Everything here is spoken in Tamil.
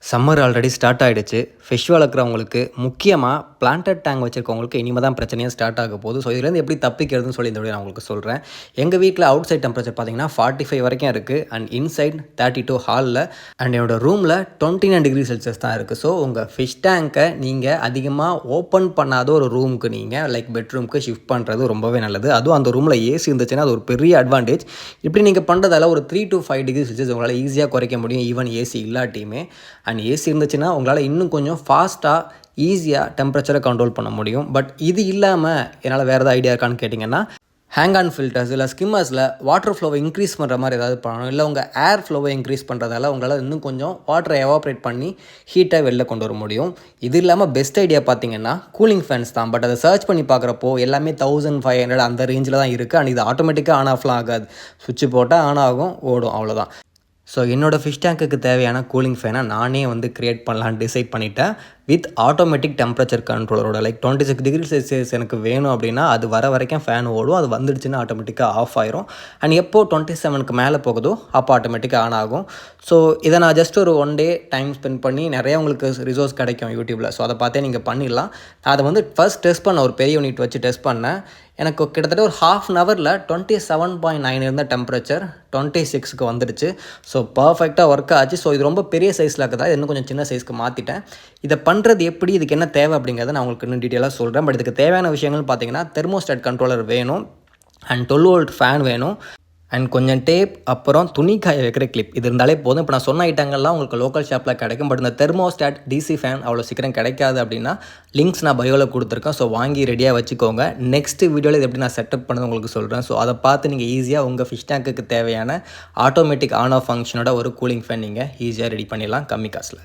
சம்மர் ஆல்ரெடி ஸ்டார்ட் ஆகிடுச்சு. ஃபிஷ் வளர்க்குறவங்களுக்கு, முக்கியமாக பிளான்டட் டேங்க் வச்சுருக்கவங்களுக்கு இனிமே தான் பிரச்சனையே ஸ்டார்ட் ஆக போகுது. ஸோ இதுலேருந்து எப்படி தப்பிக்கிறதுன்னு சொல்லி இந்த வீடியோ நான் உங்களுக்கு சொல்கிறேன். எங்கள் வீட்டில் அவுட் சைட் டெம்பரேச்சர் பார்த்தீங்கன்னா 45 வரைக்கும் இருக்குது. அண்ட் இன்சைட் 32 ஹாலில். அண்ட் என்னோடய ரூமில் 29 டிகிரி செல்சியஸ் தான் இருக்குது. ஸோ உங்கள் ஃபிஷ் டேங்க்கை நீங்கள் அதிகமாக ஓப்பன் பண்ணாத ஒரு ரூமுக்கு நீங்கள் லைக் பெட்ரூமுக்கு ஷிஃப்ட் பண்ணுறது ரொம்பவே நல்லது. அதுவும் அந்த ரூமில் ஏசி இருந்துச்சுன்னா அது ஒரு பெரிய அட்வான்டேஜ். இப்படி நீங்கள் பண்ணுறதால ஒரு 3 to 5 டிகிரி செல்சியஸ் உங்களால் ஈஸியாக குறைக்க முடியும், ஈவன் ஏசி இல்லாட்டியுமே. அண்ட் ஏசி இருந்துச்சுன்னா உங்களால் இன்னும் கொஞ்சம் ஃபாஸ்ட்டாக ஈஸியாக டெம்பரேச்சரை கண்ட்ரோல் பண்ண முடியும். பட் இது இல்லாமல் என்னால் வேறு ஏதாவது ஐடியா இருக்கான்னு கேட்டிங்கன்னா, ஹேங் ஆன் ஃபில்டர்ஸ் இல்லை ஸ்கிம்மர்ஸில் வாட்டர் ஃப்ளோவை இன்க்ரீஸ் பண்ணுற மாதிரி ஏதாவது பண்ணணும். இல்லை உங்கள் ஏர் ஃப்ளோவை இன்க்ரீஸ் பண்ணுறதால உங்களால் இன்னும் கொஞ்சம் வாட்டரை எவாப்ரேட் பண்ணி ஹீட்டை வெளில கொண்டு வர முடியும். இது இல்லாமல் பெஸ்ட் ஐடியா பார்த்தீங்கன்னா கூலிங் ஃபேன்ஸ் தான். பட் அதை சர்ச் பண்ணி பார்க்குறப்போ எல்லாமே 1500 அந்த ரேஞ்சில் தான் இருக்குது. அண்ட் இது ஆட்டோமேட்டிக்காக ஆன் ஆஃப்லாம் ஆகாது. சுவிட்ச் போட்டால் ஆன் ஆகும், ஓடும், அவ்வளோதான். ஸோ என்னோடய ஃபிஷ் டேங்க்குக்கு தேவையான கூலிங் ஃபேனை நானே க்ரியேட் பண்ணலான்னு டிசைட் பண்ணிவிட்டேன். வித் ஆட்டோமேட்டிக் டெம்பரேச்சர் கண்ட்ரோலரோட. லைக் 26 டிகிரி செல்சியஸ் எனக்கு வேணும் அப்படின்னா அது வர வரைக்கும் ஃபேன் ஓடும். அது வந்துடுச்சுன்னா ஆட்டோமேட்டிக்காக ஆஃப் ஆயிரும். அண்ட் எப்போ 27க்கு மேலே போகுதோ அப்போ ஆட்டோமேட்டிக்காக ஆன் ஆகும். ஸோ இதை நான் ஜஸ்ட் ஒரு 1 டே டைம் ஸ்பெண்ட் பண்ணி நிறைய உங்களுக்கு ரிசோர்ஸ் கிடைக்கும் யூடியூப்பில். ஸோ அதை பார்த்தே நீங்கள் பண்ணிடலாம். நான் அதை ஃபர்ஸ்ட் டெஸ்ட் பண்ண ஒரு பெரிய யூனிட் வச்சு டெஸ்ட் பண்ணேன். எனக்கு கிட்டத்தட்ட ஒரு ½ ஹவரில் 27.9 இருந்த டெம்பரேச்சர் 26க்கு வந்துடுச்சு. ஸோ பர்ஃபெக்டாக ஒர்க் ஆச்சு. ஸோ இது ரொம்ப பெரிய சைஸில் இருக்குதா, இன்னும் கொஞ்சம் சின்ன சைஸ்க்கு மாற்றிட்டேன். இதை பண்ணுறது எப்படி, இதுக்கு என்ன தேவை அப்படிங்கிறத நான் உங்களுக்கு இன்னும் டீட்டெயிலாக சொல்கிறேன். பட் இதுக்கு தேவையான விஷயங்கள் பார்த்தீங்கன்னா தெர்மோஸ்டாட் கண்ட்ரோலர் வேணும், அண்ட் 12 வோல்ட் ஃபேன் வேணும், அண்ட் கொஞ்சம் டேப், அப்புறம் துணி காய வைக்கிற கிளிப். இது இருந்தாலே போதும். இப்போ நான் சொன்ன ஐட்டங்கள்லாம் உங்களுக்கு லோக்கல் ஷாப்பில் கிடைக்கும். பட் இந்த தெர்மோஸ்டாட் டிசி ஃபேன் அவ்வளோ சீக்கிரம் கிடைக்காது. அப்படின்னா லிங்க்ஸ் நான் பயோவில் கொடுத்துருக்கேன். ஸோ வாங்கி ரெடியாக வச்சுக்கோங்க. நெக்ஸ்ட் வீடியோவில் இது எப்படி நான் செட்டப் பண்ணது உங்களுக்கு சொல்கிறேன். ஸோ அதை பார்த்து நீங்கள் ஈஸியாக உங்கள் ஃபிஷ் டேங்க்குக்கு தேவையான ஆட்டோமேட்டிக் ஆன் ஆஃப் ஃபங்க்ஷனோட ஒரு கூலிங் ஃபேன் நீங்கள் ஈஸியாக ரெடி பண்ணிடலாம் கம்மி காசில்.